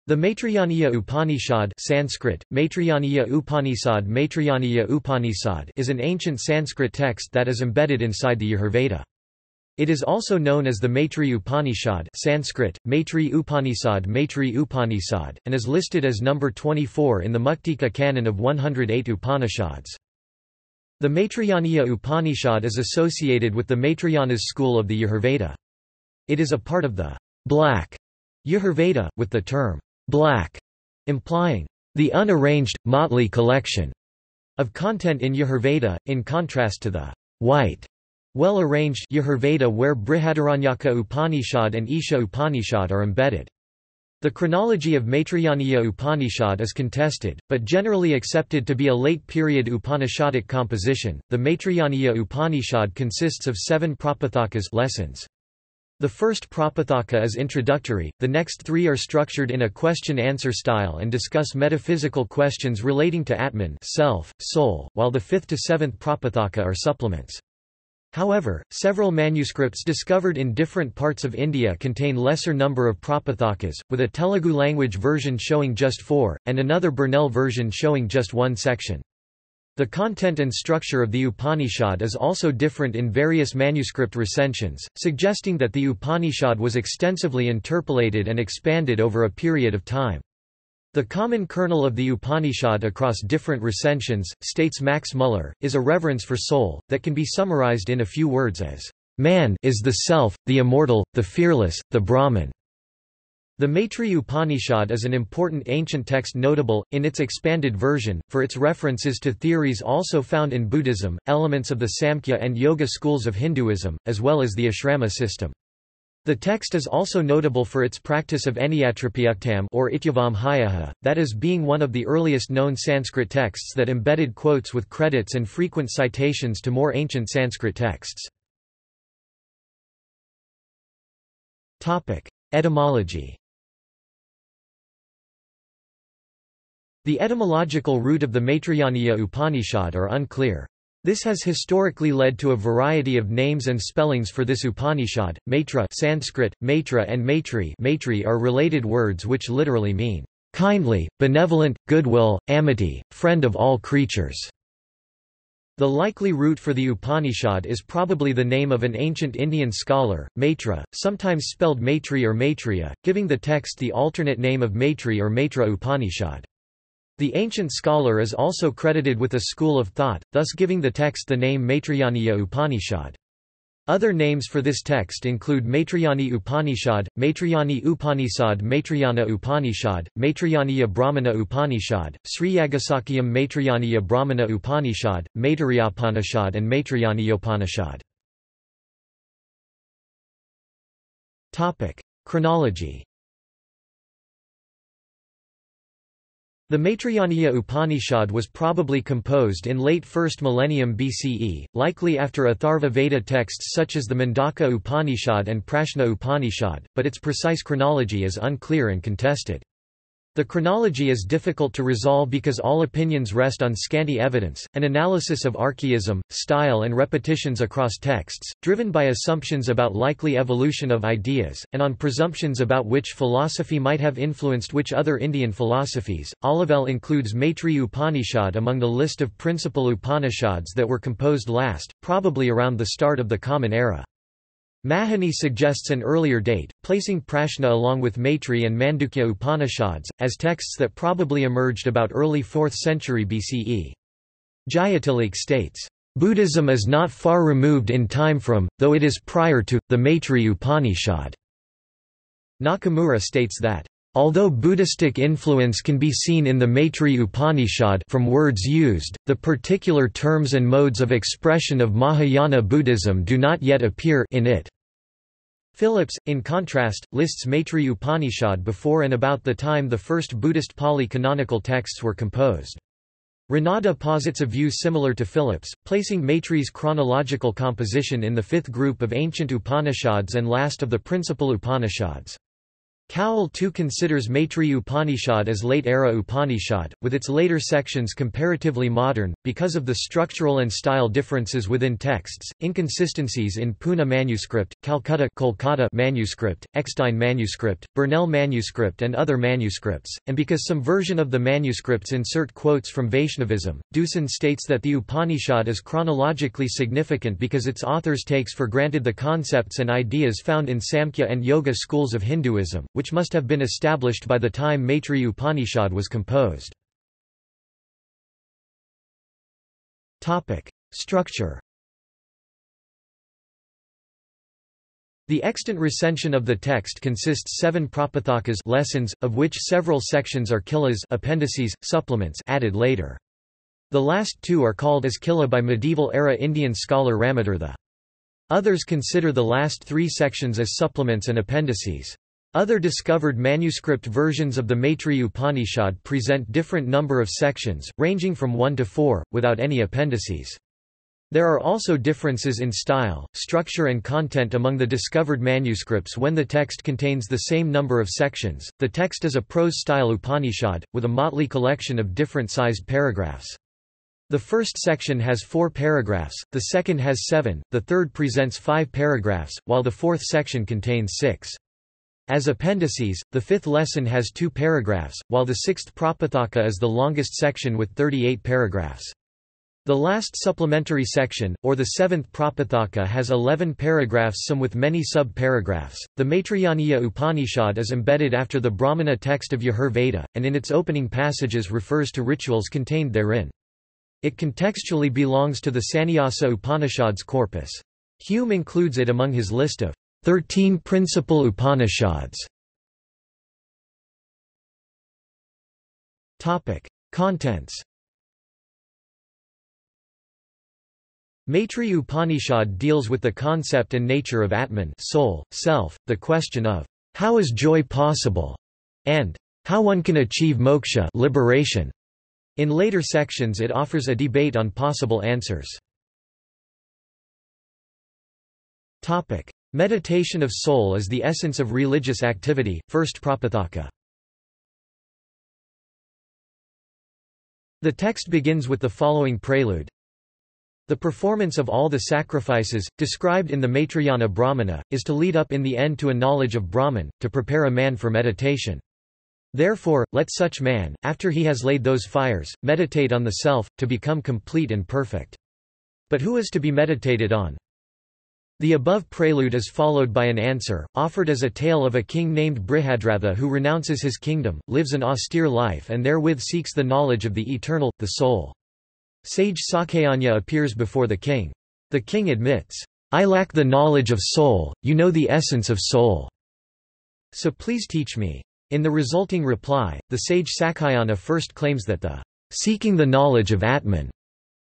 The Maitrayaniya Upanishad Sanskrit, Maitrayaniya Upanishad is an ancient Sanskrit text that is embedded inside the Yajurveda. It is also known as the Maitri Upanishad Sanskrit, Maitri Upanishad and is listed as number 24 in the Muktika canon of 108 Upanishads. The Maitrayaniya Upanishad is associated with the Maitrayanas school of the Yajurveda. It is a part of the black Yajurveda, with the term black implying the unarranged, motley collection of content in Yajurveda, in contrast to the white, well-arranged Yajurveda where Brihadaranyaka Upanishad and Isha Upanishad are embedded. The chronology of Maitrayaniya Upanishad is contested, but generally accepted to be a late-period Upanishadic composition. The Maitrayaniya Upanishad consists of 7 prapathakas lessons. The first prapathaka is introductory, the next 3 are structured in a question-answer style and discuss metaphysical questions relating to Atman self, soul, while the 5th to 7th prapathaka are supplements. However, several manuscripts discovered in different parts of India contain lesser number of prapathakas, with a Telugu language version showing just 4, and another Burnell version showing just 1 section. The content and structure of the Upanishad is also different in various manuscript recensions, suggesting that the Upanishad was extensively interpolated and expanded over a period of time. The common kernel of the Upanishad across different recensions, states Max Muller, is a reverence for soul, that can be summarized in a few words as, "Man is the self, the immortal, the fearless, the Brahman." The Maitri Upanishad is an important ancient text notable, in its expanded version, for its references to theories also found in Buddhism, elements of the Samkhya and Yoga schools of Hinduism, as well as the ashrama system. The text is also notable for its practice of eniyatropyuktam or ityavam hayaha, that is being one of the earliest known Sanskrit texts that embedded quotes with credits and frequent citations to more ancient Sanskrit texts. Etymology. The etymological root of the Maitrayaniya Upanishad are unclear. This has historically led to a variety of names and spellings for this Upanishad. Maitra Sanskrit, Maitra and Maitri are related words which literally mean, kindly, benevolent, goodwill, amity, friend of all creatures. The likely root for the Upanishad is probably the name of an ancient Indian scholar, Maitra, sometimes spelled Maitri or Maitreya, giving the text the alternate name of Maitri or Maitra Upanishad. The ancient scholar is also credited with a school of thought, thus giving the text the name Maitrayaniya Upanishad. Other names for this text include Maitrayani Upanishad, Maitrayani Upanishad, Maitrayana Upanishad, Maitrayaniya Brahmana Upanishad, Sri Yagasakyam Maitrayaniya Brahmana Upanishad, Maitrayupanishad and Maitrayaniyopanishad. Chronology. The Maitrayaniya Upanishad was probably composed in late 1st millennium BCE, likely after Atharva Veda texts such as the Mundaka Upanishad and Prashna Upanishad, but its precise chronology is unclear and contested. The chronology is difficult to resolve because all opinions rest on scanty evidence, an analysis of archaism, style and repetitions across texts, driven by assumptions about likely evolution of ideas, and on presumptions about which philosophy might have influenced which other Indian philosophies. Olivelle includes Maitri Upanishad among the list of principal Upanishads that were composed last, probably around the start of the Common Era. Mahani suggests an earlier date, placing Prashna along with Maitri and Mandukya Upanishads, as texts that probably emerged about early 4th century BCE. Jayatilik states, "Buddhism is not far removed in time from, though it is prior to, the Maitri Upanishad." Nakamura states that, "Although Buddhistic influence can be seen in the Maitri Upanishad from words used, the particular terms and modes of expression of Mahayana Buddhism do not yet appear in it." Phillips, in contrast, lists Maitri Upanishad before and about the time the first Buddhist Pali canonical texts were composed. Ranade posits a view similar to Phillips, placing Maitri's chronological composition in the 5th group of ancient Upanishads and last of the principal Upanishads. Cowell too considers Maitrayaniya Upanishad as late-era Upanishad, with its later sections comparatively modern, because of the structural and style differences within texts, inconsistencies in Pune manuscript, Kolkata manuscript, Eckstein manuscript, Burnell manuscript and other manuscripts, and because some version of the manuscripts insert quotes from Vaishnavism. Deussen states that the Upanishad is chronologically significant because its authors takes for granted the concepts and ideas found in Samkhya and Yoga schools of Hinduism, which must have been established by the time Maitrayaniya Upanishad was composed. Structure. The extant recension of the text consists 7 prapathakas lessons, of which several sections are kilas appendices, supplements added later. The last 2 are called as kila by medieval-era Indian scholar Ramatirtha. Others consider the last 3 sections as supplements and appendices. Other discovered manuscript versions of the Maitrayaniya Upanishad present different number of sections, ranging from 1 to 4, without any appendices. There are also differences in style, structure and content among the discovered manuscripts when the text contains the same number of sections. The text is a prose-style Upanishad, with a motley collection of different-sized paragraphs. The first section has 4 paragraphs, the second has 7, the third presents 5 paragraphs, while the fourth section contains 6. As appendices, the 5th lesson has 2 paragraphs, while the 6th Prapathaka is the longest section with 38 paragraphs. The last supplementary section, or the 7th Prapathaka, has 11 paragraphs, some with many sub-paragraphs. The Maitrayaniya Upanishad is embedded after the Brahmana text of Yajur-Veda, and in its opening passages refers to rituals contained therein. It contextually belongs to the Sannyasa Upanishads corpus. Hume includes it among his list of 13 principal Upanishads. Contents. Maitrayaniya Upanishad deals with the concept and nature of Atman, soul, self, the question of how is joy possible, and how one can achieve moksha, liberation. In later sections it offers a debate on possible answers. Meditation of soul is the essence of religious activity, first Prapathaka. The text begins with the following prelude. The performance of all the sacrifices, described in the Maitrayana Brahmana, is to lead up in the end to a knowledge of Brahman, to prepare a man for meditation. Therefore, let such man, after he has laid those fires, meditate on the self, to become complete and perfect. But who is to be meditated on? The above prelude is followed by an answer, offered as a tale of a king named Brihadratha who renounces his kingdom, lives an austere life and therewith seeks the knowledge of the eternal, the soul. Sage Sakyanya appears before the king. The king admits, "I lack the knowledge of soul, you know the essence of soul. So please teach me." In the resulting reply, the sage Sakyana first claims that the seeking the knowledge of Atman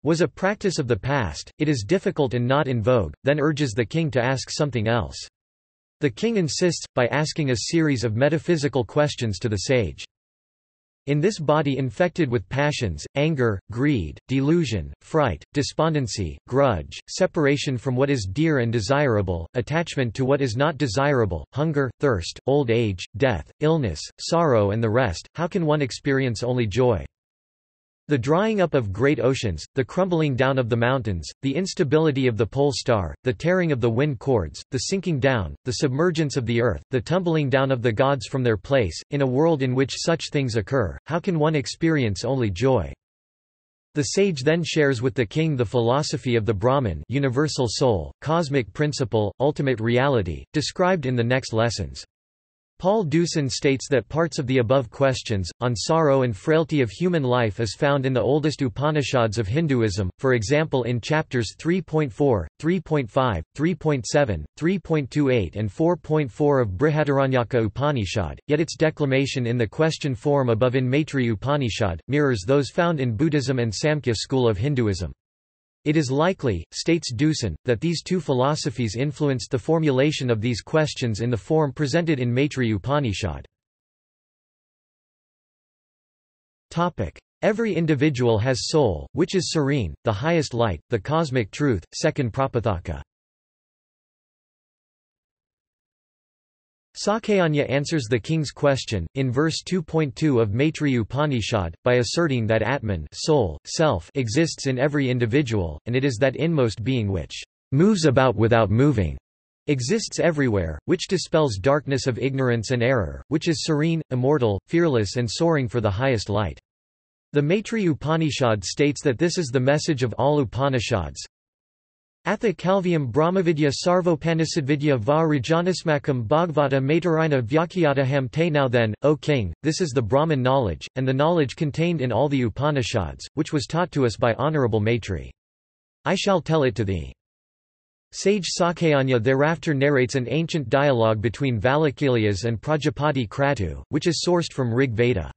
was a practice of the past, it is difficult and not in vogue, then urges the king to ask something else. The king insists, by asking a series of metaphysical questions to the sage. In this body infected with passions, anger, greed, delusion, fright, despondency, grudge, separation from what is dear and desirable, attachment to what is not desirable, hunger, thirst, old age, death, illness, sorrow and the rest, how can one experience only joy? The drying up of great oceans, the crumbling down of the mountains, the instability of the pole star, the tearing of the wind cords, the sinking down, the submergence of the earth, the tumbling down of the gods from their place, in a world in which such things occur, how can one experience only joy? The sage then shares with the king the philosophy of the Brahman, universal soul, cosmic principle, ultimate reality, described in the next lessons. Paul Deussen states that parts of the above questions, on sorrow and frailty of human life is found in the oldest Upanishads of Hinduism, for example in chapters 3.4, 3.5, 3.7, 3.28 and 4.4 of Brihadaranyaka Upanishad, yet its declamation in the question form above in Maitrayaniya Upanishad, mirrors those found in Buddhism and Samkhya school of Hinduism. It is likely, states Deussen, that these two philosophies influenced the formulation of these questions in the form presented in Maitrayaniya Upanishad. Every individual has soul, which is serene, the highest light, the cosmic truth, second Prapathaka. Sakayanya answers the king's question, in verse 2.2 of Maitrayaniya Upanishad, by asserting that Atman soul, self exists in every individual, and it is that inmost being which moves about without moving, exists everywhere, which dispels darkness of ignorance and error, which is serene, immortal, fearless and soaring for the highest light. The Maitrayaniya Upanishad states that this is the message of all Upanishads. Atha Kalvyam Brahmavidya Sarvopanisadvidya va Rajanasmakam Bhagavata Maitrayana Vyakyataham te. Now then, O king, this is the Brahman knowledge, and the knowledge contained in all the Upanishads, which was taught to us by Honorable Maitri. I shall tell it to thee. Sage Sakayanya thereafter narrates an ancient dialogue between Valakilyas and Prajapati Kratu, which is sourced from Rig Veda.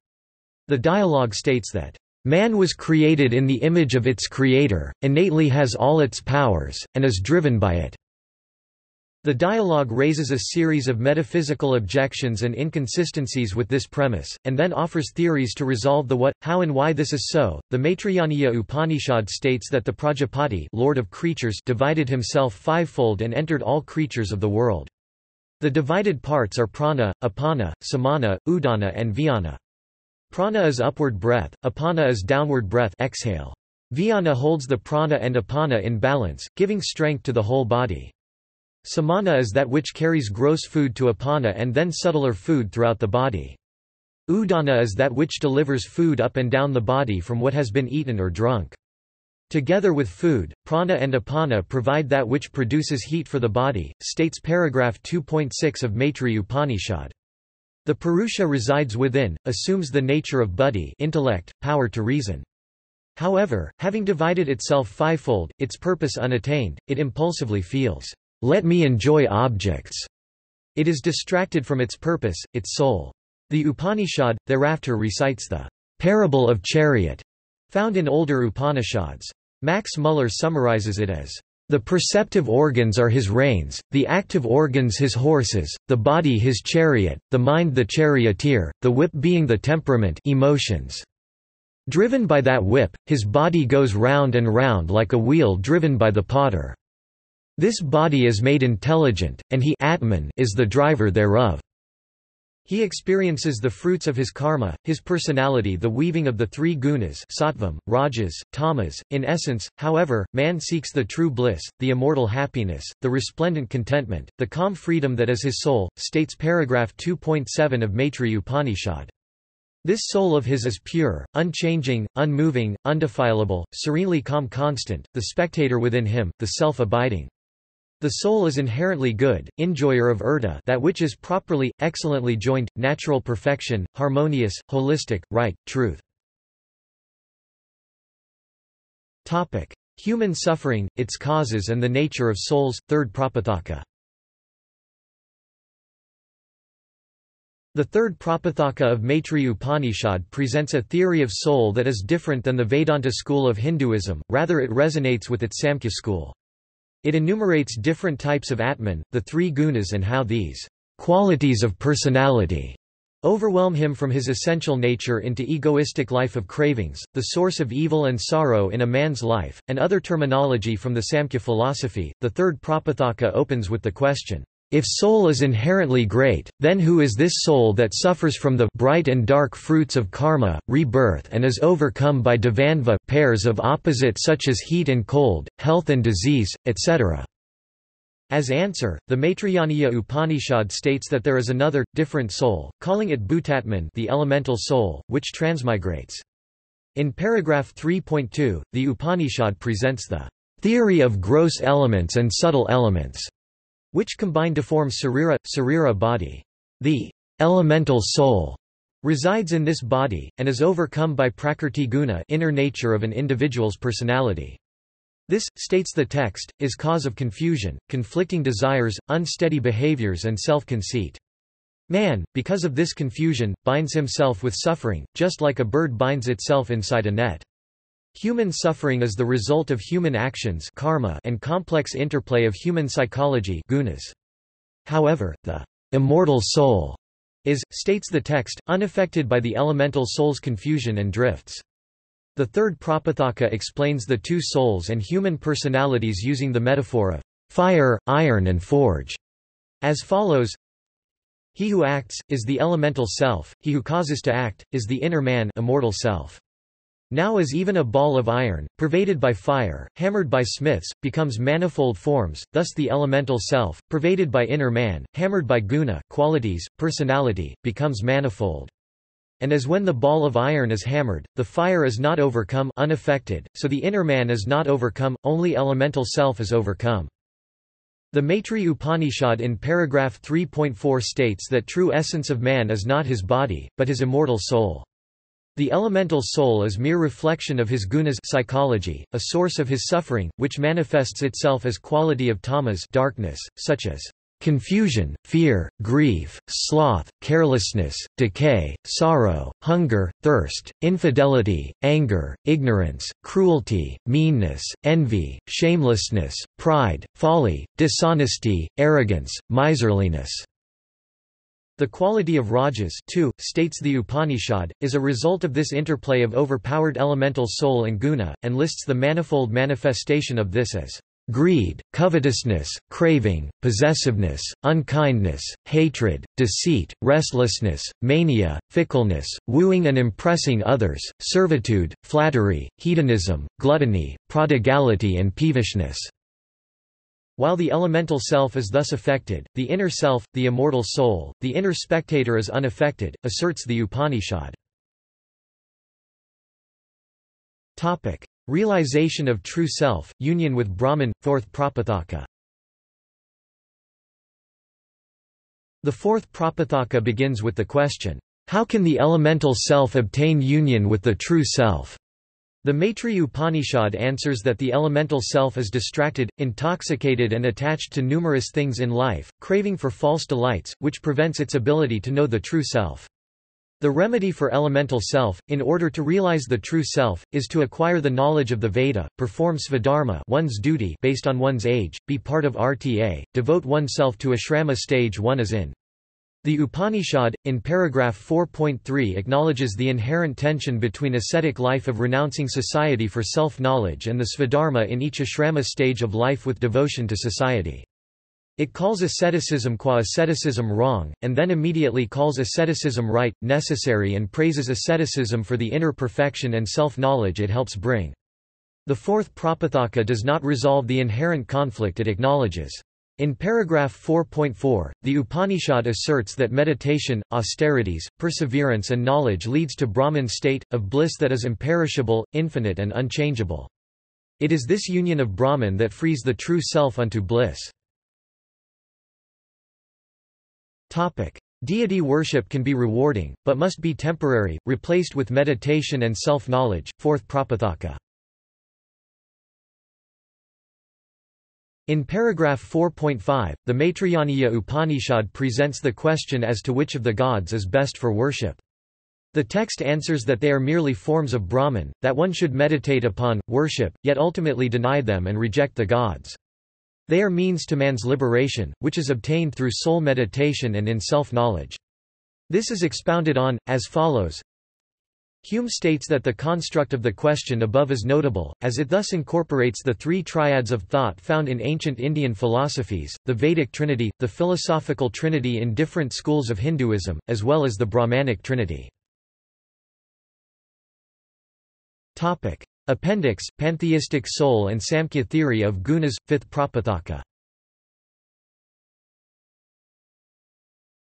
The dialogue states that man was created in the image of its creator, innately has all its powers, and is driven by it. The dialogue raises a series of metaphysical objections and inconsistencies with this premise, and then offers theories to resolve the what, how and why this is so. The Maitrayaniya Upanishad states that the Prajapati, Lord of creatures, divided himself fivefold and entered all creatures of the world. The divided parts are prana, apana, samana, udana and vyana. Prana is upward breath, apana is downward breath, exhale. Vyana holds the prana and apana in balance, giving strength to the whole body. Samana is that which carries gross food to apana and then subtler food throughout the body. Udana is that which delivers food up and down the body from what has been eaten or drunk. Together with food, prana and apana provide that which produces heat for the body, states paragraph 2.6 of Maitrayaniya Upanishad. The Purusha resides within, assumes the nature of buddhi, intellect, power to reason. However, having divided itself fivefold, its purpose unattained, it impulsively feels, "Let me enjoy objects." It is distracted from its purpose, its soul. The Upanishad, thereafter recites the parable of chariot, found in older Upanishads. Max Muller summarizes it as, "The perceptive organs are his reins, the active organs his horses, the body his chariot, the mind the charioteer, the whip being the temperament emotions. Driven by that whip, his body goes round and round like a wheel driven by the potter. This body is made intelligent, and he Atman is the driver thereof. He experiences the fruits of his karma, his personality, the weaving of the three gunas sattvam, rajas, tamas. In essence, however, man seeks the true bliss, the immortal happiness, the resplendent contentment, the calm freedom that is his soul," states paragraph 2.7 of Maitrayaniya Upanishad. This soul of his is pure, unchanging, unmoving, undefilable, serenely calm, constant, the spectator within him, the self-abiding. The soul is inherently good, enjoyer of urta, that which is properly, excellently joined, natural perfection, harmonious, holistic, right, truth. Human suffering, its causes and the nature of souls, third Prapathaka. The third Prapathaka of Maitrayaniya Upanishad presents a theory of soul that is different than the Vedanta school of Hinduism, rather it resonates with its Samkhya school. It enumerates different types of Atman, the three gunas, and how these qualities of personality overwhelm him from his essential nature into egoistic life of cravings, the source of evil and sorrow in a man's life, and other terminology from the Samkhya philosophy. The third Prapathaka opens with the question, if soul is inherently great, then who is this soul that suffers from the bright and dark fruits of karma, rebirth, and is overcome by dvandva, pairs of opposite such as heat and cold, health and disease, etc.? As answer, the Maitrayaniya Upanishad states that there is another, different soul, calling it Bhutatman, the elemental soul, which transmigrates. In paragraph 3.2, the Upanishad presents the theory of gross elements and subtle elements, which combine to form sarira body. The elemental soul resides in this body, and is overcome by prakrti guna, inner nature of an individual's personality. This, states the text, is cause of confusion, conflicting desires, unsteady behaviors and self-conceit. Man, because of this confusion, binds himself with suffering, just like a bird binds itself inside a net. Human suffering is the result of human actions karma and complex interplay of human psychology gunas. However, the immortal soul is, states the text, unaffected by the elemental soul's confusion and drifts. The third Prapathaka explains the two souls and human personalities using the metaphor of fire, iron and forge, as follows. He who acts, is the elemental self, he who causes to act, is the inner man, immortal self. Now as even a ball of iron, pervaded by fire, hammered by smiths, becomes manifold forms, thus the elemental self, pervaded by inner man, hammered by guna qualities, personality, becomes manifold. And as when the ball of iron is hammered, the fire is not overcome unaffected, so the inner man is not overcome, only elemental self is overcome. The Maitrayaniya Upanishad in paragraph 3.4 states that true essence of man is not his body, but his immortal soul. The elemental soul is mere reflection of his gunas psychology, a source of his suffering, which manifests itself as quality of tamas darkness, such as confusion, fear, grief, sloth, carelessness, decay, sorrow, hunger, thirst, infidelity, anger, ignorance, cruelty, meanness, envy, shamelessness, pride, folly, dishonesty, arrogance, miserliness. The quality of rajas too, states the Upanishad, is a result of this interplay of overpowered elemental soul and guna, and lists the manifold manifestation of this as greed, covetousness, craving, possessiveness, unkindness, hatred, deceit, restlessness, mania, fickleness, wooing and impressing others, servitude, flattery, hedonism, gluttony, prodigality and peevishness. While the elemental self is thus affected, the inner self, the immortal soul, the inner spectator is unaffected, asserts the Upanishad. Realization of true self, union with Brahman, fourth Prapathaka. The fourth Prapathaka begins with the question, how can the elemental self obtain union with the true self? The Maitrayaniya Upanishad answers that the elemental self is distracted, intoxicated and attached to numerous things in life, craving for false delights, which prevents its ability to know the true self. The remedy for elemental self, in order to realize the true self, is to acquire the knowledge of the Veda, perform svadharma one's duty based on one's age, be part of RTA, devote oneself to ashrama stage one is in. The Upanishad, in paragraph 4.3 acknowledges the inherent tension between ascetic life of renouncing society for self-knowledge and the svadharma in each ashrama stage of life with devotion to society. It calls asceticism qua asceticism wrong, and then immediately calls asceticism right, necessary and praises asceticism for the inner perfection and self-knowledge it helps bring. The fourth Prapathaka does not resolve the inherent conflict it acknowledges. In paragraph 4.4, the Upanishad asserts that meditation, austerities, perseverance and knowledge leads to Brahman state, of bliss that is imperishable, infinite and unchangeable. It is this union of Brahman that frees the true self unto bliss. Deity worship can be rewarding, but must be temporary, replaced with meditation and self-knowledge, fourth Prapathaka. In paragraph 4.5, the Maitrayaniya Upanishad presents the question as to which of the gods is best for worship. The text answers that they are merely forms of Brahman, that one should meditate upon, worship, yet ultimately deny them and reject the gods. They are means to man's liberation, which is obtained through soul meditation and in self-knowledge. This is expounded on, as follows. Hume states that the construct of the question above is notable, as it thus incorporates the three triads of thought found in ancient Indian philosophies, the Vedic trinity, the philosophical trinity in different schools of Hinduism, as well as the Brahmanic trinity. Appendix, Pantheistic Soul and Samkhya Theory of Gunas, 5th Prapathaka.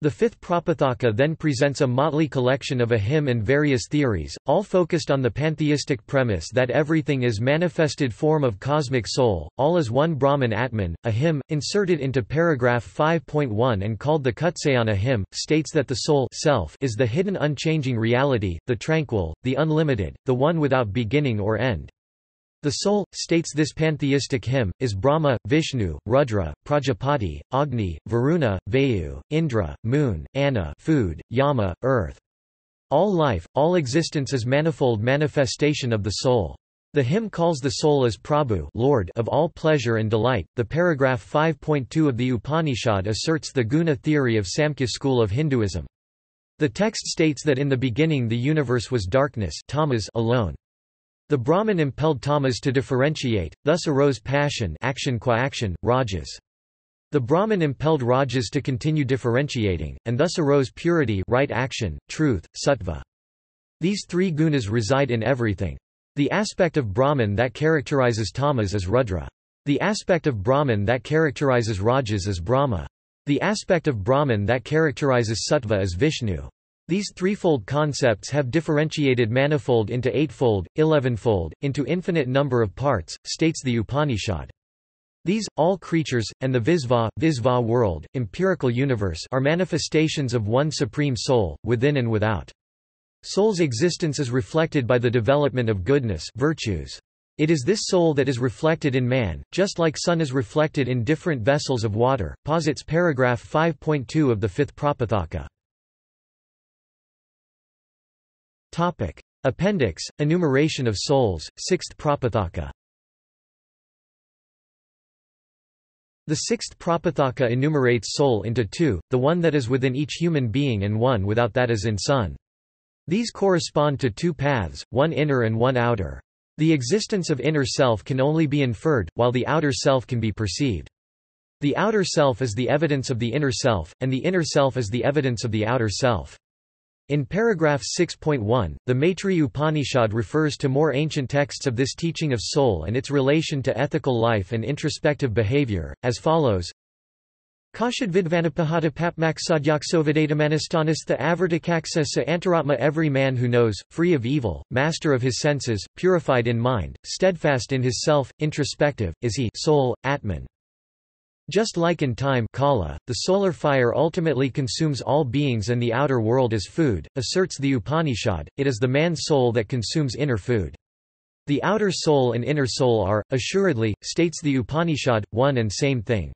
The 5th Prapathaka then presents a motley collection of a hymn and various theories, all focused on the pantheistic premise that everything is manifested form of cosmic soul, all is one Brahman Atman. A hymn, inserted into paragraph 5.1 and called the Kutsayana hymn, states that the soul self is the hidden unchanging reality, the tranquil, the unlimited, the one without beginning or end. The soul, states this pantheistic hymn, is Brahma, Vishnu, Rudra, Prajapati, Agni, Varuna, Vayu, Indra, Moon, Anna, food, Yama, earth. All life, all existence is manifold manifestation of the soul. The hymn calls the soul as Prabhu, Lord of all pleasure and delight. The paragraph 5.2 of the Upanishad asserts the guna theory of Samkhya school of Hinduism. The text states that in the beginning the universe was darkness, tamas alone. The Brahman impelled tamas to differentiate, thus arose passion, action qua action, rajas. The Brahman impelled rajas to continue differentiating, and thus arose purity, right action, truth, sattva. These three gunas reside in everything. The aspect of Brahman that characterizes tamas is Rudra. The aspect of Brahman that characterizes rajas is Brahma. The aspect of Brahman that characterizes sattva is Vishnu. These threefold concepts have differentiated manifold into eightfold, 11-fold, into infinite number of parts, states the Upanishad. These, all creatures, and the Visva world, empirical universe are manifestations of one supreme soul, within and without. Soul's existence is reflected by the development of goodness virtues. It is this soul that is reflected in man, just like sun is reflected in different vessels of water, posits paragraph 5.2 of the 5th Prapataka. Appendix, enumeration of souls, 6th Prapataka. The 6th Prapataka enumerates soul into two, the one that is within each human being and one without that is in sun. These correspond to two paths, one inner and one outer. The existence of inner self can only be inferred, while the outer self can be perceived. The outer self is the evidence of the inner self, and the inner self is the evidence of the outer self. In paragraph 6.1, the Maitrayaniya Upanishad refers to more ancient texts of this teaching of soul and its relation to ethical life and introspective behavior, as follows: Kashad vidvanapahata papmaksadyaksovadatamanasthanastha avartakaksa sa antaratma. Every man who knows, free of evil, master of his senses, purified in mind, steadfast in his self, introspective, is he soul, Atman. Just like in time Kala, the solar fire ultimately consumes all beings and the outer world is food, asserts the Upanishad, it is the man's soul that consumes inner food. The outer soul and inner soul are, assuredly, states the Upanishad, one and same thing.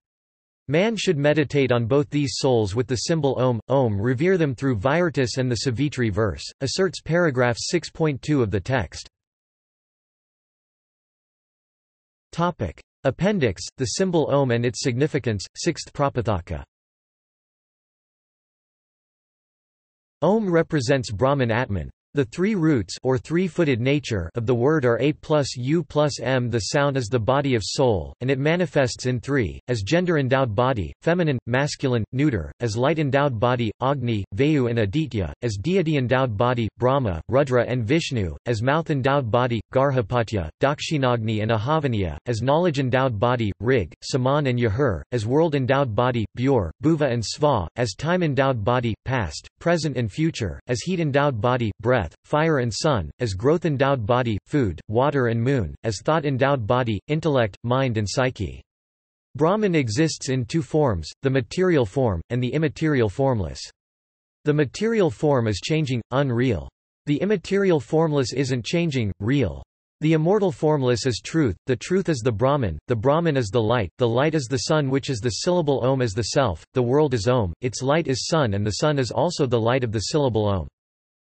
Man should meditate on both these souls with the symbol Om, revere them through Virtus and the Savitri verse, asserts paragraph 6.2 of the text. Appendix, the symbol Om and its significance, 6th Prapataka. Om represents Brahman Atman. The three roots or three-footed nature of the word are A plus U plus M. The sound is the body of soul, and it manifests in three, as gender-endowed body, feminine, masculine, neuter, as light-endowed body, Agni, Vayu and Aditya, as deity-endowed body, Brahma, Rudra and Vishnu, as mouth-endowed body, Garhapatya, Dakshinagni and Ahavaniya, as knowledge-endowed body, Rig, Saman and Yahur, as world-endowed body, Bur, Bhuva and Sva, as time-endowed body, past, present and future, as heat-endowed body, breath, fire and sun, as growth-endowed body, food, water and moon, as thought-endowed body, intellect, mind and psyche. Brahman exists in two forms, the material form, and the immaterial formless. The material form is changing, unreal. The immaterial formless isn't changing, real. The immortal formless is truth, the truth is the Brahman is the light is the sun, which is the syllable Om as the self, the world is Om, its light is sun, and the sun is also the light of the syllable Om.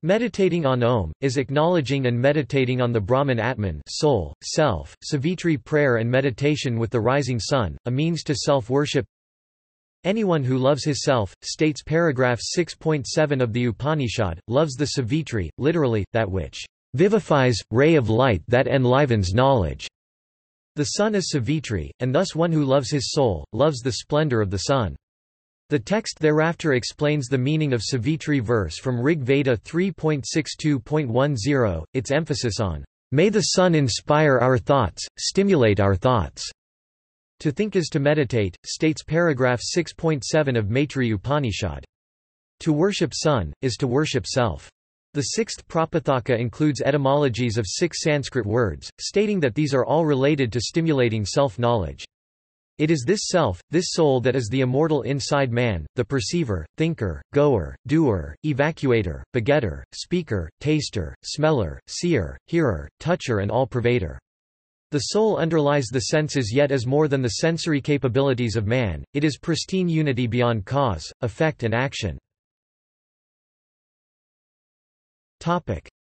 Meditating on Om, is acknowledging and meditating on the Brahman Atman soul, self, Savitri prayer and meditation with the rising sun, a means to self-worship. Anyone who loves his self, states paragraph 6.7 of the Upanishad, loves the Savitri, literally, that which vivifies, ray of light that enlivens knowledge. The sun is Savitri, and thus one who loves his soul, loves the splendor of the sun. The text thereafter explains the meaning of Savitri verse from Rig Veda 3.62.10, its emphasis on, "May the sun inspire our thoughts, stimulate our thoughts." To think is to meditate, states paragraph 6.7 of Maitrayaniya Upanishad. To worship sun, is to worship self. The 6th Prapataka includes etymologies of 6 Sanskrit words, stating that these are all related to stimulating self-knowledge. It is this self, this soul that is the immortal inside man, the perceiver, thinker, goer, doer, evacuator, begetter, speaker, taster, smeller, seer, hearer, toucher and all-pervader. The soul underlies the senses yet is more than the sensory capabilities of man, it is pristine unity beyond cause, effect and action.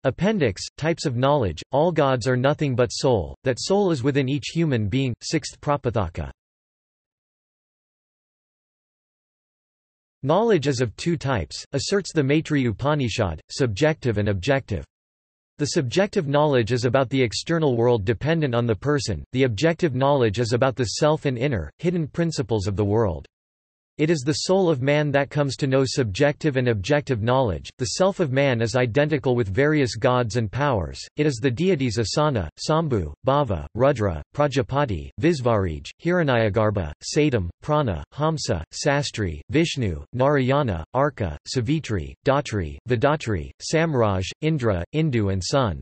Appendix, types of knowledge, all gods are nothing but soul, that soul is within each human being, 6th Prapataka. Knowledge is of two types, asserts the Maitrayaniya Upanishad, subjective and objective. The subjective knowledge is about the external world dependent on the person, the objective knowledge is about the self and inner, hidden principles of the world. It is the soul of man that comes to know subjective and objective knowledge. The self of man is identical with various gods and powers. It is the deities Asana, Sambhu, Bhava, Rudra, Prajapati, Visvarij, Hiranyagarbha, Satyam, Prana, Hamsa, Sastri, Vishnu, Narayana, Arka, Savitri, Dhatri, Vidatri, Samraj, Indra, Indu and Sun.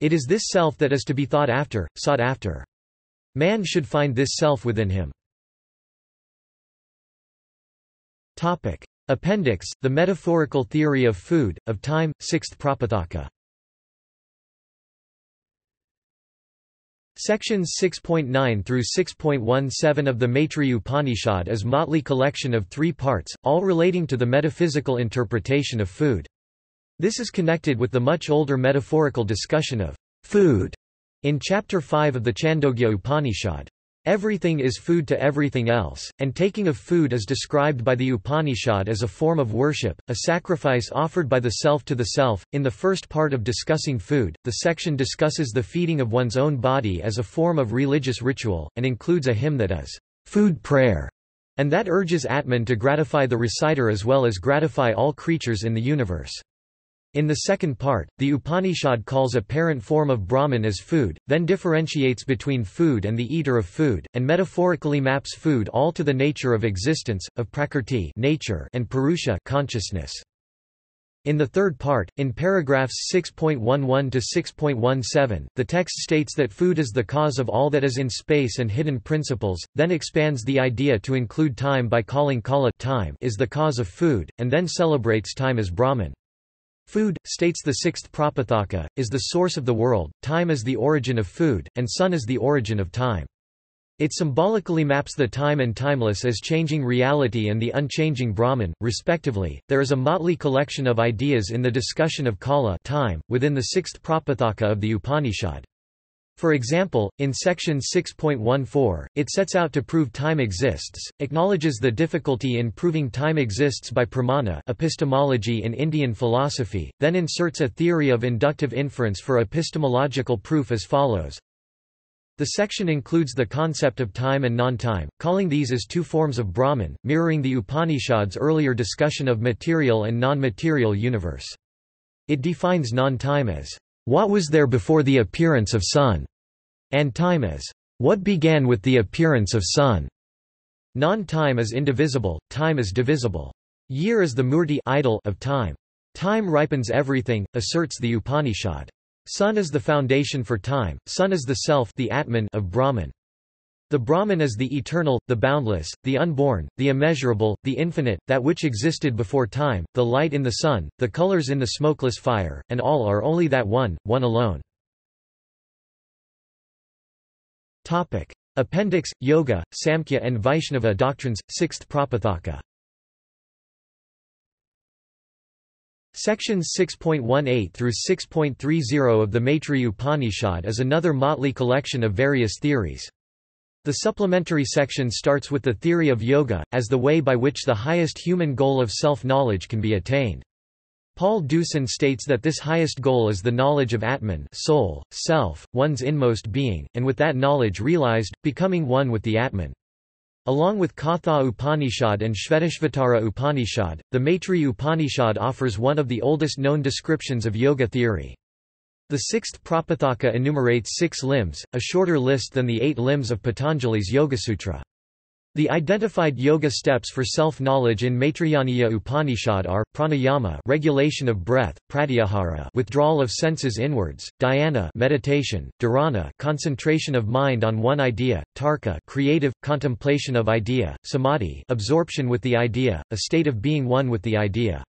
It is this self that is to be thought after, sought after. Man should find this self within him. Appendix, the metaphorical theory of food, of time, 6th Prapataka. Sections 6.9 through 6.17 of the Maitrayaniya Upanishad is motley collection of 3 parts, all relating to the metaphysical interpretation of food. This is connected with the much older metaphorical discussion of food in Chapter 5 of the Chandogya Upanishad. Everything is food to everything else, and taking of food is described by the Upanishad as a form of worship, a sacrifice offered by the self to the self. In the first part of discussing food, the section discusses the feeding of one's own body as a form of religious ritual, and includes a hymn that is food prayer, and that urges Atman to gratify the reciter as well as gratify all creatures in the universe. In the second part, the Upanishad calls a parent form of Brahman as food, then differentiates between food and the eater of food, and metaphorically maps food all to the nature of existence, of prakrti nature and purusha consciousness. In the third part, in paragraphs 6.11 to 6.17, the text states that food is the cause of all that is in space and hidden principles, then expands the idea to include time by calling kala time is the cause of food, and then celebrates time as Brahman. Food, states the 6th Prapataka, is the source of the world, time is the origin of food, and sun is the origin of time. It symbolically maps the time and timeless as changing reality and the unchanging Brahman, respectively. There is a motley collection of ideas in the discussion of kala time, within the 6th Prapataka of the Upanishad. For example, in section 6.14, it sets out to prove time exists, acknowledges the difficulty in proving time exists by pramana epistemology in Indian philosophy, then inserts a theory of inductive inference for epistemological proof as follows. The section includes the concept of time and non-time, calling these as 2 forms of Brahman, mirroring the Upanishad's earlier discussion of material and non-material universe. It defines non-time as what was there before the appearance of sun, and time as what began with the appearance of sun. Non-time is indivisible, time is divisible. Year is the murti idol of time. Time ripens everything, asserts the Upanishad. Sun is the foundation for time, sun is the self, the Atman of Brahman. The Brahman is the eternal, the boundless, the unborn, the immeasurable, the infinite, that which existed before time, the light in the sun, the colors in the smokeless fire, and all are only that one, one alone. Appendix, Yoga, Samkhya and Vaishnava doctrines, 6th Prapataka. Sections 6.18 through 6.30 of the Maitrayaniya Upanishad is another motley collection of various theories. The supplementary section starts with the theory of yoga, as the way by which the highest human goal of self-knowledge can be attained. Paul Deussen states that this highest goal is the knowledge of Atman, soul, self, one's inmost being, and with that knowledge realized, becoming one with the Atman. Along with Katha Upanishad and Shvetashvatara Upanishad, the Maitrayaniya Upanishad offers one of the oldest known descriptions of yoga theory. The 6th Prapataka enumerates 6 limbs, a shorter list than the 8 limbs of Patanjali's Yoga-sutra. The identified yoga steps for self-knowledge in Maitrayaniya Upanishad are, pranayama regulation of breath, pratyahara withdrawal of senses inwards, dhyana meditation, dharana concentration of mind on one idea, tarka creative, contemplation of idea, samadhi absorption with the idea, a state of being one with the idea.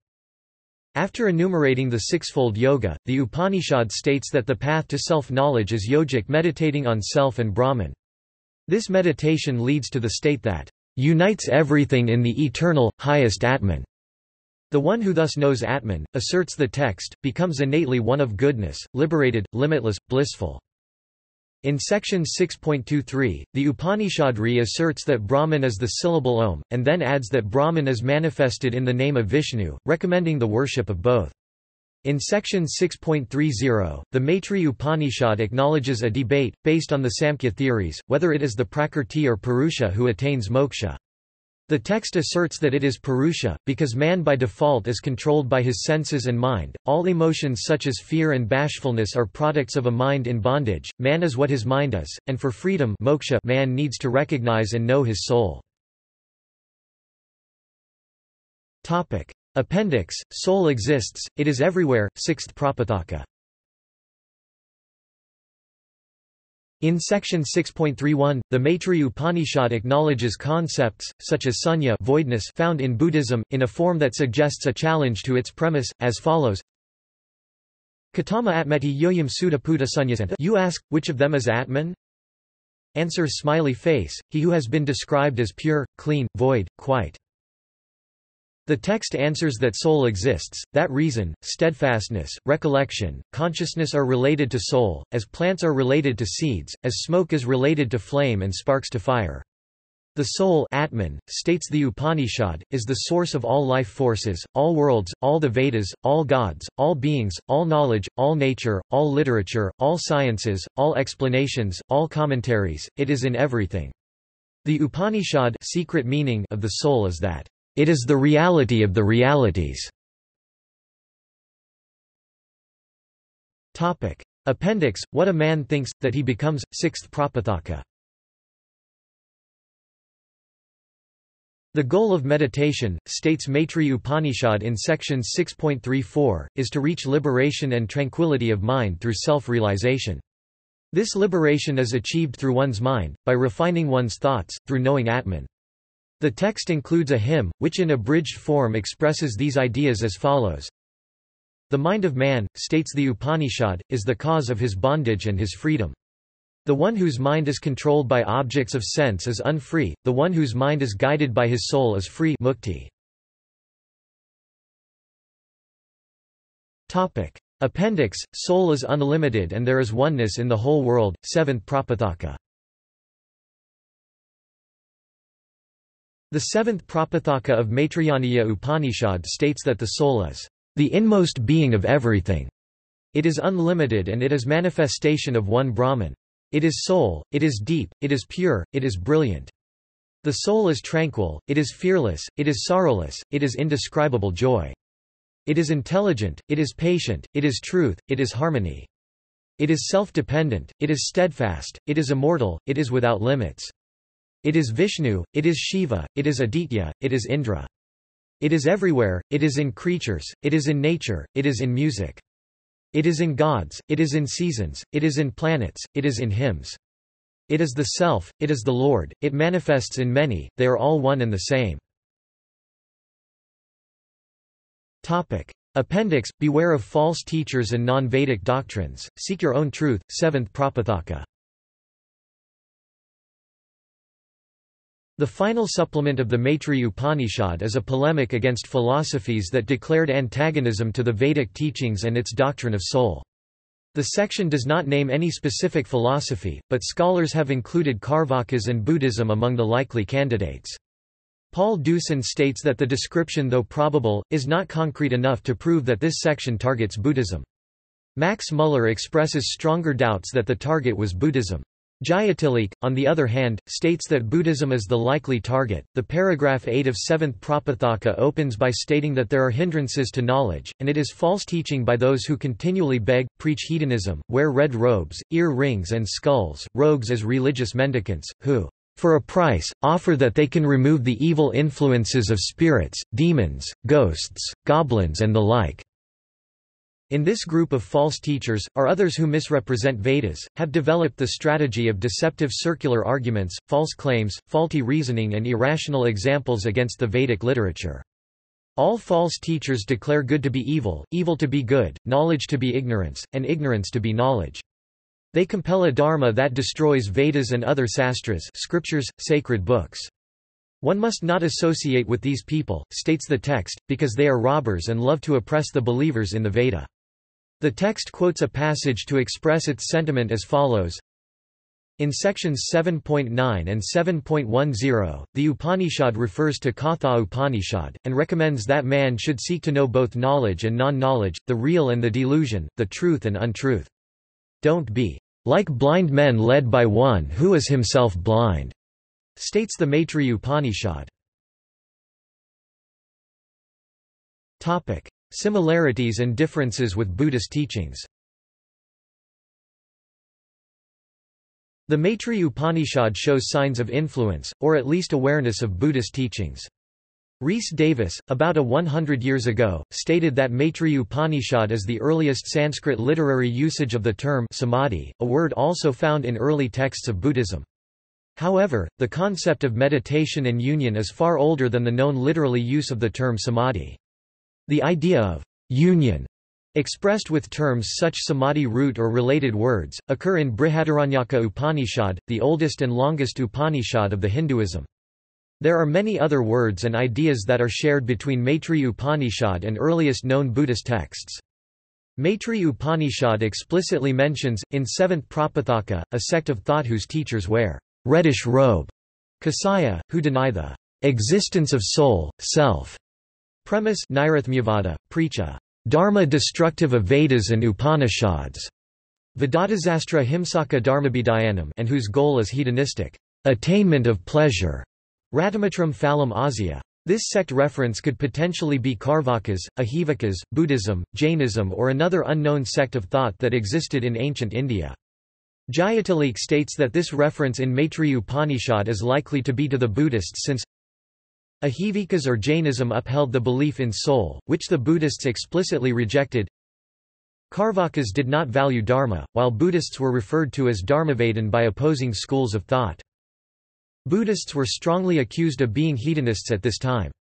After enumerating the 6-fold yoga, the Upanishad states that the path to self-knowledge is yogic meditating on self and Brahman. This meditation leads to the state that unites everything in the eternal, highest Atman. The one who thus knows Atman, asserts the text, becomes innately one of goodness, liberated, limitless, blissful. In section 6.23, the Upanishad reasserts that Brahman is the syllable Om, and then adds that Brahman is manifested in the name of Vishnu, recommending the worship of both. In section 6.30, the Maitrayaniya Upanishad acknowledges a debate, based on the Samkhya theories, whether it is the Prakrti or Purusha who attains moksha. The text asserts that it is Purusha, because man by default is controlled by his senses and mind. All emotions such as fear and bashfulness are products of a mind in bondage. Man is what his mind is, and for freedom moksha, man needs to recognize and know his soul. Appendix, soul exists, it is everywhere, 6th Prapataka. In section 6.31, the Maitrayaniya Upanishad acknowledges concepts, such as sunya voidness found in Buddhism, in a form that suggests a challenge to its premise, as follows. Katama atmeti yoyam sutta puta sunyasanta. You ask, which of them is Atman? Answer smiley face, he who has been described as pure, clean, void, quite. The text answers that soul exists, that reason, steadfastness, recollection, consciousness are related to soul, as plants are related to seeds, as smoke is related to flame and sparks to fire. The soul Atman, states the Upanishad, is the source of all life forces, all worlds, all the Vedas, all gods, all beings, all knowledge, all nature, all literature, all sciences, all explanations, all commentaries, it is in everything. The Upanishad secret meaning of the soul is that it is the reality of the realities. Appendix, what a man thinks, that he becomes, 6th Prapataka. The goal of meditation, states Maitrayaniya Upanishad in section 6.34, is to reach liberation and tranquility of mind through self-realization. This liberation is achieved through one's mind, by refining one's thoughts, through knowing Atman. The text includes a hymn, which in abridged form expresses these ideas as follows. The mind of man, states the Upanishad, is the cause of his bondage and his freedom. The one whose mind is controlled by objects of sense is unfree, the one whose mind is guided by his soul is free mukti. Appendix, soul is unlimited and there is oneness in the whole world, 7th Prapataka. The 7th Prapataka of Maitrayaniya Upanishad states that the soul is the inmost being of everything. It is unlimited and it is manifestation of one Brahman. It is soul, it is deep, it is pure, it is brilliant. The soul is tranquil, it is fearless, it is sorrowless, it is indescribable joy. It is intelligent, it is patient, it is truth, it is harmony. It is self-dependent, it is steadfast, it is immortal, it is without limits. It is Vishnu, it is Shiva, it is Aditya, it is Indra. It is everywhere, it is in creatures, it is in nature, it is in music. It is in gods, it is in seasons, it is in planets, it is in hymns. It is the Self, it is the Lord, it manifests in many, they are all one and the same. Appendix, beware of false teachers and non-Vedic doctrines, seek your own truth, 7th Prapataka. The final supplement of the Maitrayaniya Upanishad is a polemic against philosophies that declared antagonism to the Vedic teachings and its doctrine of soul. The section does not name any specific philosophy, but scholars have included Carvakas and Buddhism among the likely candidates. Paul Deussen states that the description, though probable, is not concrete enough to prove that this section targets Buddhism. Max Muller expresses stronger doubts that the target was Buddhism. Jayatilik, on the other hand, states that Buddhism is the likely target. The paragraph 8 of 7th Prapataka opens by stating that there are hindrances to knowledge, and it is false teaching by those who continually beg, preach hedonism, wear red robes, ear rings and skulls, rogues as religious mendicants, who, for a price, offer that they can remove the evil influences of spirits, demons, ghosts, goblins and the like. In this group of false teachers, are others who misrepresent Vedas, have developed the strategy of deceptive circular arguments, false claims, faulty reasoning and irrational examples against the Vedic literature. All false teachers declare good to be evil, evil to be good, knowledge to be ignorance, and ignorance to be knowledge. They compel a dharma that destroys Vedas and other sastras, scriptures, sacred books. One must not associate with these people, states the text, because they are robbers and love to oppress the believers in the Veda. The text quotes a passage to express its sentiment as follows. In sections 7.9 and 7.10, the Upanishad refers to Katha Upanishad, and recommends that man should seek to know both knowledge and non-knowledge, the real and the delusion, the truth and untruth. Don't be like blind men led by one who is himself blind, states the Maitrayaniya Upanishad. Similarities and differences with Buddhist teachings. The Maitrayaniya Upanishad shows signs of influence, or at least awareness of Buddhist teachings. Rhys Davis, about 100 years ago, stated that Maitrayaniya Upanishad is the earliest Sanskrit literary usage of the term samadhi, a word also found in early texts of Buddhism. However, the concept of meditation and union is far older than the known literally use of the term samadhi. The idea of union, expressed with terms such samadhi root or related words, occur in Brihadaranyaka Upanishad, the oldest and longest Upanishad of the Hinduism. There are many other words and ideas that are shared between Maitrayaniya Upanishad and earliest known Buddhist texts. Maitrayaniya Upanishad explicitly mentions, in 7th Prapataka, a sect of thought whose teachers wear reddish robe, Kasaya, who deny the existence of soul, self. Premise Nairatmyavada, preach a dharma destructive of Vedas and Upanishads, Vedatasastra Himsaka Dharmabhidayanam, and whose goal is hedonistic attainment of pleasure. Ratamatram phalam asya. This sect reference could potentially be Karvakas, Ahivakas, Buddhism, Jainism or another unknown sect of thought that existed in ancient India. Jayatilleke states that this reference in Maitrayaniya Upanishad is likely to be to the Buddhists since Ahivikas or Jainism upheld the belief in soul, which the Buddhists explicitly rejected. Karvakas did not value dharma, while Buddhists were referred to as dharmavadan by opposing schools of thought. Buddhists were strongly accused of being hedonists at this time.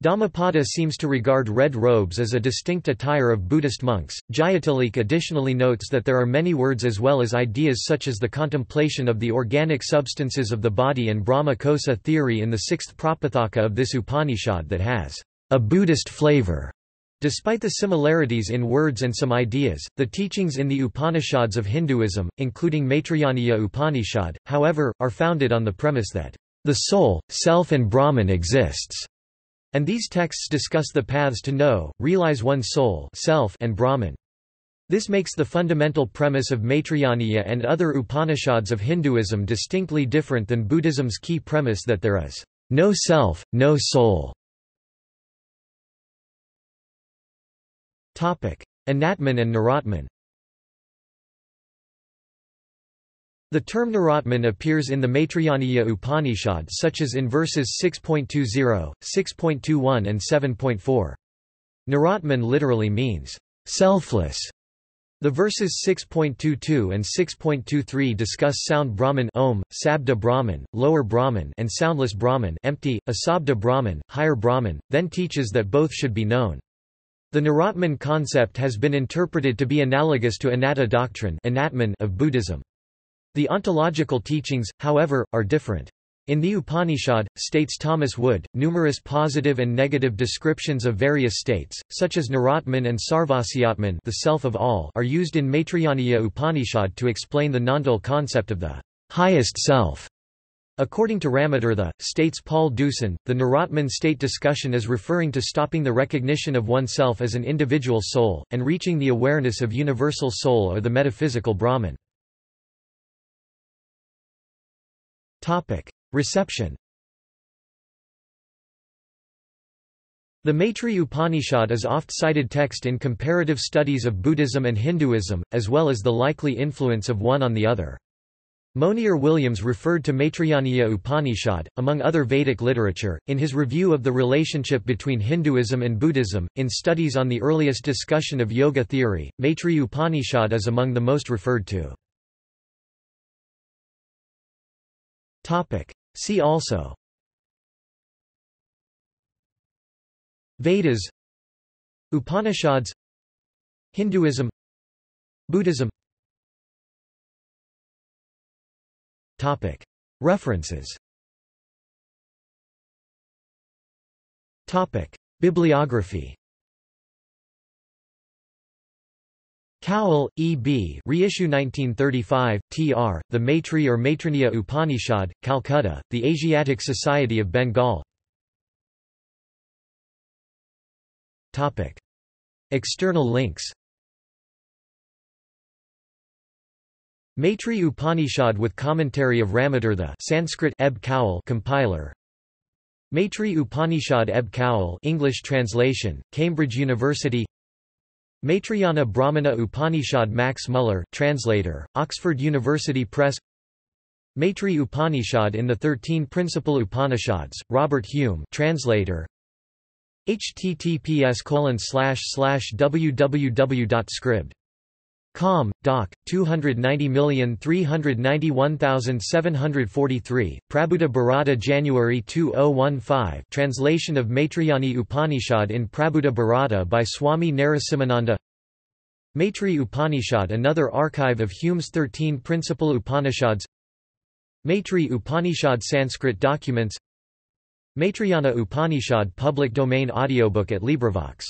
Dhammapada seems to regard red robes as a distinct attire of Buddhist monks. Jayatilleke additionally notes that there are many words as well as ideas such as the contemplation of the organic substances of the body and Brahma Kosa theory in the 6th Prapataka of this Upanishad that has a Buddhist flavor. Despite the similarities in words and some ideas, the teachings in the Upanishads of Hinduism, including Maitrayaniya Upanishad, however, are founded on the premise that the soul, self and Brahman exists, and these texts discuss the paths to know, realize one's soul, self and Brahman. This makes the fundamental premise of Maitrayaniya and other Upanishads of Hinduism distinctly different than Buddhism's key premise that there is no self, no soul. Anatman and Naratman. The term Naratman appears in the Maitrayaniya Upanishad such as in verses 6.20, 6.21 and 7.4. Naratman literally means selfless. The verses 6.22 and 6.23 discuss sound Brahman Om, Sabda Brahman, lower Brahman and soundless Brahman empty, Asabda Brahman, higher Brahman, then teaches that both should be known. The Naratman concept has been interpreted to be analogous to Anatta doctrine of Buddhism. The ontological teachings, however, are different. In the Upanishad, states Thomas Wood, numerous positive and negative descriptions of various states, such as Naratman and Sarvasyatman, the self of all, are used in Maitrayaniya Upanishad to explain the non-dual concept of the highest self. According to Ramatirtha, states Paul Deussen, the Naratman state discussion is referring to stopping the recognition of oneself as an individual soul, and reaching the awareness of universal soul or the metaphysical Brahman. Reception. The Maitrayaniya Upanishad is oft-cited text in comparative studies of Buddhism and Hinduism, as well as the likely influence of one on the other. Monier Williams referred to Maitrayaniya Upanishad, among other Vedic literature, in his review of the relationship between Hinduism and Buddhism. In studies on the earliest discussion of yoga theory, Maitrayaniya Upanishad is among the most referred to. See also: Vedas, Upanishads, Hinduism, Buddhism. References. Bibliography. Cowell, E. B. Reissue 1935, tr. The Maitri or Maitrayaniya Upanishad, Calcutta, The Asiatic Society of Bengal. External links. Maitri Upanishad with commentary of Ramatirtha, Sanskrit Eb Cowell compiler. Maitri Upanishad Eb Cowell English translation, Cambridge University. Maitrayana Brahmana Upanishad Max Muller translator, Oxford University Press. Maitri Upanishad in the 13 Principal Upanishads, Robert Hume translator. https://www.scribd.com, doc. 290391743, Prabuddha Bharata January 2015 translation of Maitrayaniya Upanishad in Prabuddha Bharata by Swami Narasimhananda. Maitri Upanishad, another archive of Hume's 13 Principal Upanishads. Maitri Upanishad Sanskrit documents. Maitrayana Upanishad public domain audiobook at LibriVox.